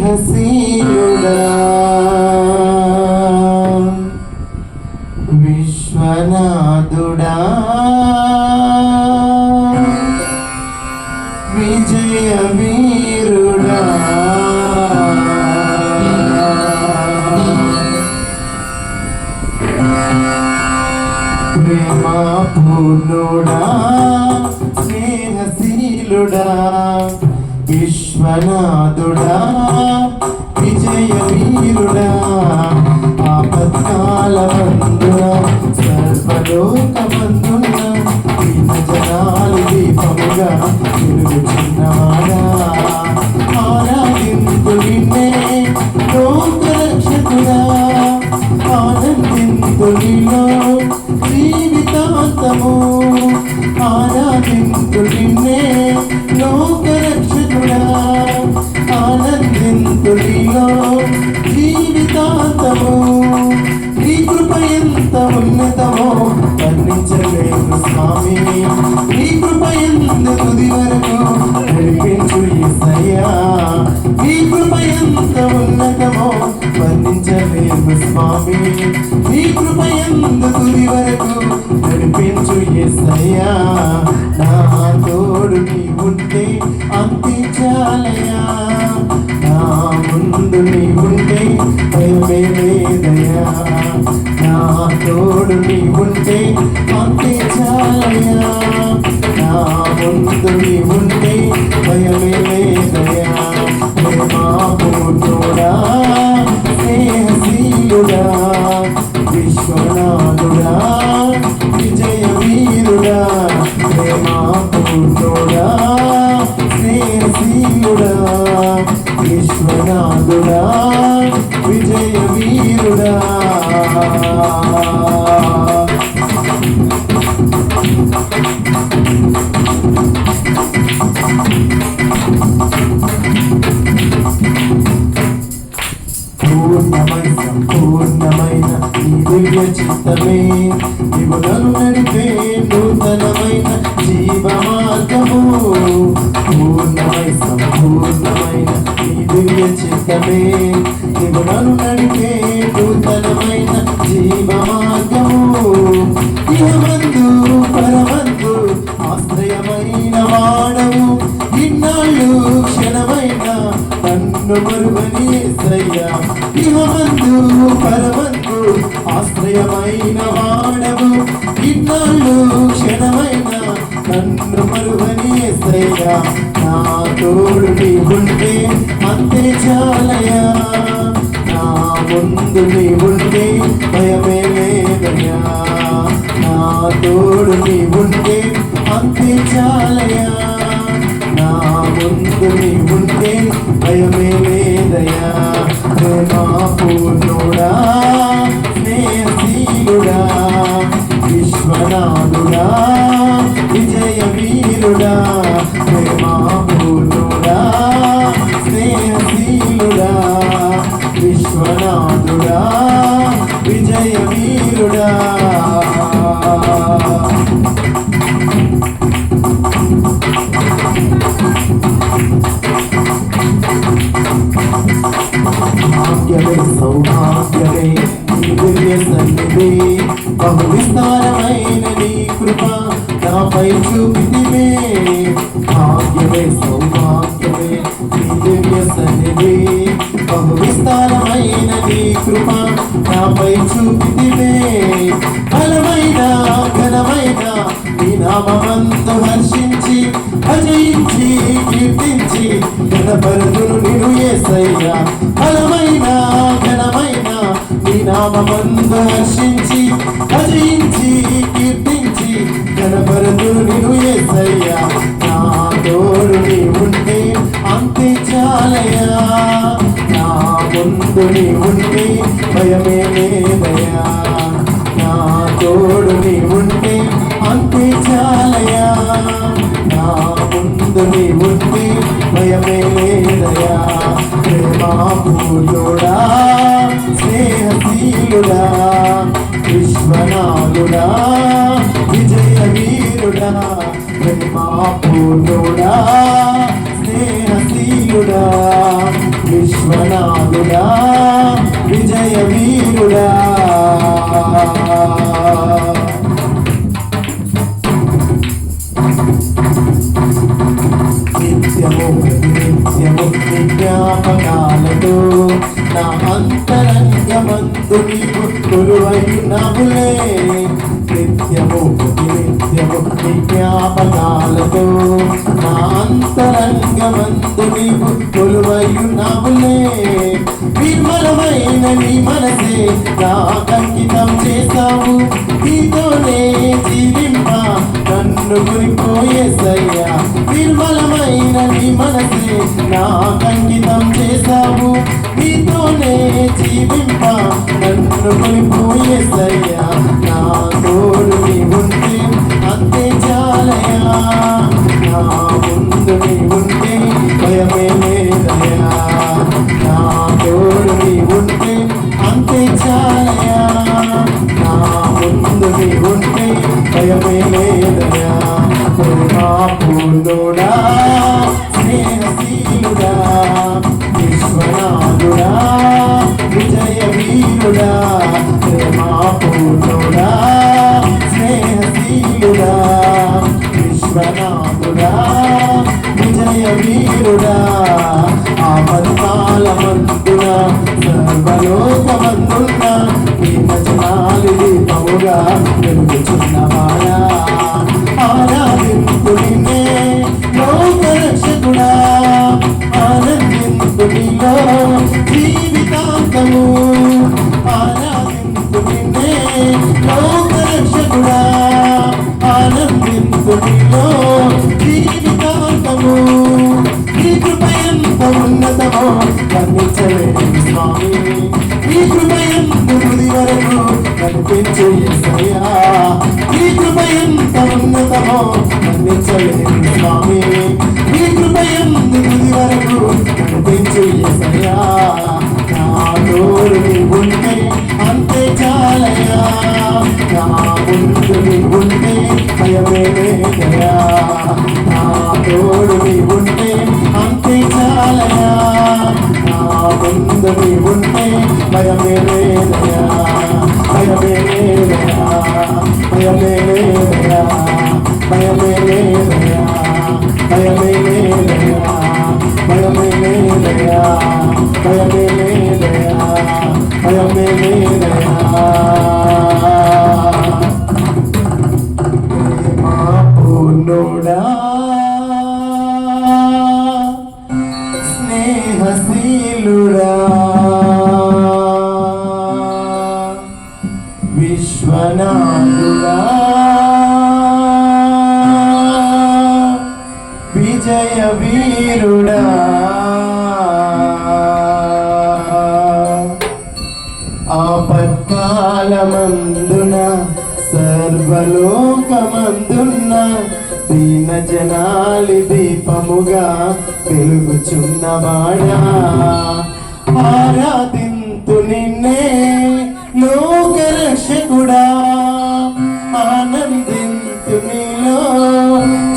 స్నేహశీలుడా విశ్వనాథుడా విజయ వీరుడా ప్రేమా పూర్ణుడా స్నేహశీలుడా విశ్వనాథుడా విజయ వీరుడా ఆపత్కాలమందున సర్వలోకమందున దీన జనాలు దీపముగా తిరుగుచున్నవాడా ఆరాధింతు నిన్నే లోకరక్షకుడా ఆనందింతు నీలో జీవితాంతము ఆరాధింతు నిన్నే లోకరక్షకుడా ఆనందింతు నీలో జీవితాంతము నీ కృప ఎంత ఉన్నతమో వర్ణించలేను స్వామి నీ కృప ఎంత తుది వరకు నడిపించు యేసయ్యా నీ కృప ఎంత ఉన్నతమో వర్ణించలేను స్వామి నీ కృప ఎంత తుది వరకు నడిపించు యేసయ్యా నా తోడు నీ ఉంటే అంతే చాలయ్యా నా ముందు నీ ఉంటే భయమే లేదయ్యా నా తోడు నీ ఉంటే అంతే చాలయ్యా నా ముందు నీ ఉంటే భయమే లేదయ్యా ప్రేమా పూర్ణుడా స్నేహశీలుడా విశ్వనాథుడా విజయ వీరుడా ప్రేమా పూర్ణుడా స్నేహశీలుడా విశ్వనాథుడా విజయ వీరుడా సంపూర్ణమైన నీ దివ్య చిత్తమే నీవు నన్ను నడిపే నూతనమైన జీవ మార్గము సంపూర్ణమైన నీ దివ్య చిత్తమే నీవు నన్ను నడిపే నూతనమైన జీవ మార్గము ఇహమందు పరమందు ఆశ్రయమైన వాడవు ఇన్నాళ్ళు క్షణమైన నన్ను మరువని యేసయ్యా ఇహమందు పరమందు ఆశ్రయమైన వాడవు ఇన్నాళ్ళు క్షణమైన నన్ను మరువని యేసయ్యా నా తోడు నీ ఉంటే అంతే చాలయ్యా నా ముందు నీ ఉంటే భయమే లేదయ్యా నా తోడు నీ ఉంటే అంతే చాలయ్యా నా ముందు నీ ఉంటే భయమే లేదయ్యా ప్రేమా పూర్ణుడా స్నేహశీలుడా విశ్వనాథుడా విజయ వీరుడా ప్రేమా పూర్ణుడా స్నేహశీలుడా విశ్వనాథుడా విజయ వీరుడా భాగ్యమే సౌభాగ్యమే నీ దివ్య సన్నిధి బహు విస్తారమైన నీ కృప నాపై చూపితివే భాగ్యమే సౌభాగ్యమే నీ దివ్య సన్నిధి బహు విస్తారమైన నీ కృప నాపై చూపితివే బలమైన ఘనమైన నీ నామమందు హర్షించి అజయించి కీర్తించి ఘనపరుదును నిన్ను యేసయ్యా బలమైన ఘనమైన నీ నామమందు హర్షించి అజయించి కీర్తించి ఘనపరుదును నిన్ను యేసయ్యా నా తోడు నీ ఉంటే అంతే చాలయ్యా నా ముందు నీ ఉంటే భయమే లేదయ్యా నా తోడు నీ ఉంటే అంతే చాలయ్యా నా ముందు నీ ఉంటే భయమే లేదయ్యా ప్రేమా పూర్ణుడా స్నేహశీలుడా విశ్వనాథుడా విజయ వీరుడా ప్రేమాపూర్ణుడా స్నేహశీలుడా విశ్వనాథుడా విజయ వీరుడా నిత్యము నిత్యము జ్ఞాపకాలతో నా అంతరంగమందు నీవు కొలువైనావులే నిత్యము నిత్యము జ్ఞాపకాలతో నా అంతరంగమందు నీవు కొలువైనావులే నిర్మలమైన నీ మనసే నాకంకితం చేశావు నీతోనే జీవింప నన్ను గురిపోయేసయ్యా నిర్మలమైన నీ మనసే నాకంకితం చేశావు నీతోనే జీవింప నన్ను గురిపోయేసయ్యా నా తోడు నీ ఉంటే అంతే చాలయా నా ముందు నీ ఉంటే భయమే లేదయా నా తోడు నీ ఉంటే అంతే చాలయా నా ముందు నీ ఉంటే భయమే లేదయా ప్రేమాపూర్ణుడా స్నేహశీలుడా విశ్వనాథుడా విజయ వీరుడా ప్రేమాపూర్ణుడా స్నేహశీలుడా విశ్వనాథుడా విజయ వీరుడా ఆపత్కాలమందున సర్వలోకమందున నిన్న జనాలి దీపముగా వెలుగుచున్నవాడా ఆరాధింతు నిన్నే లోకరక్షకుడా ఆనందింతు నీలో జీవితాంతము ఆరాధింతు నిన్నే లోకరక్షకుడా ఆనందింతు నీలో జీవితాంతము నీ కృప ఎంత ఉన్నతమో వర్ణించలేని స్వామి నీ కృప ఎంత తుది వరకు కనిపించే యేసయ్యా నీ కృప ఎంత ఉన్నతమో వర్ణించలేని స్వామి నీ కృప ఎంత తుది వరకు కనిపించే యేసయ్యా నా తోడు నీ ఉంటే అంతే చాలయ్యా నా ముందు నీ ఉంటే భయమే లేదయా నా తోడు నీ ఉంటే అంతే చాలయా నా ముందు నీ ఉంటే భయమే లేదయా భయమే లేదయా భయమే లేదయా భయమే లేదయా భయమే లేదయా భయమే లేదయా భయమే లేదయా భయమే లేదయా ప్రేమాపూర్ణుడా స్నేహశీలుడా విశ్వనాథుడా విజయ వీరుడా ఆపత్కాలమందున సర్వలోకమందున్న దీన జనాలి దీపముగా వెలుగుచున్నవాడా ఆరాధింతు నిన్నే లోకరక్షకుడా ఆనందింతు నీలో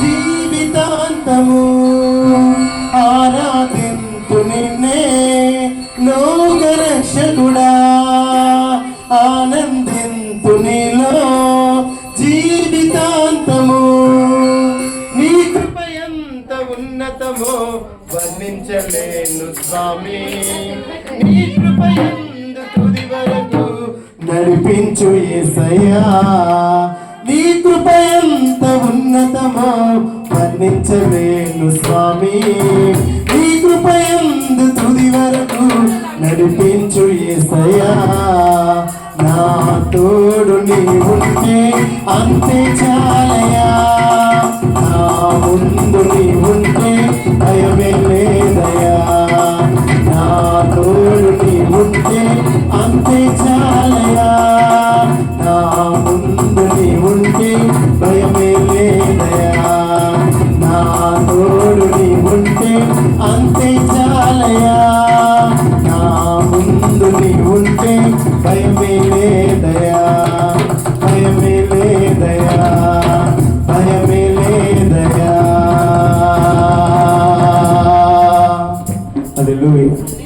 జీవితాంతము ఆరాధింతు నిన్నే లోకరక్షకుడా ఆనందింతు నీలో జీవితాంతము నీ కృప ఎంత ఉన్నతమో వర్ణించలేను స్వామి నీ కృప ఎందు తుది వరకు నడిపించు యేసయ్యా నీ కృప ఎంత ఉన్నతమో వర్ణించలేను స్వామి నీ కృప ఎందు తుది వరకు నడిపించు యేసయ్యా నా తోడు నీ ఉంటే అంతే చాలయా నా ముందు నీ ఉంటే భయమే లేదయా నా తోడు నీ ఉంటే అంతే చాలయా నా ముందు నీ ఉంటే భయమే లేదయా నా తోడు నీ ఉంటే హల్లెలూయా.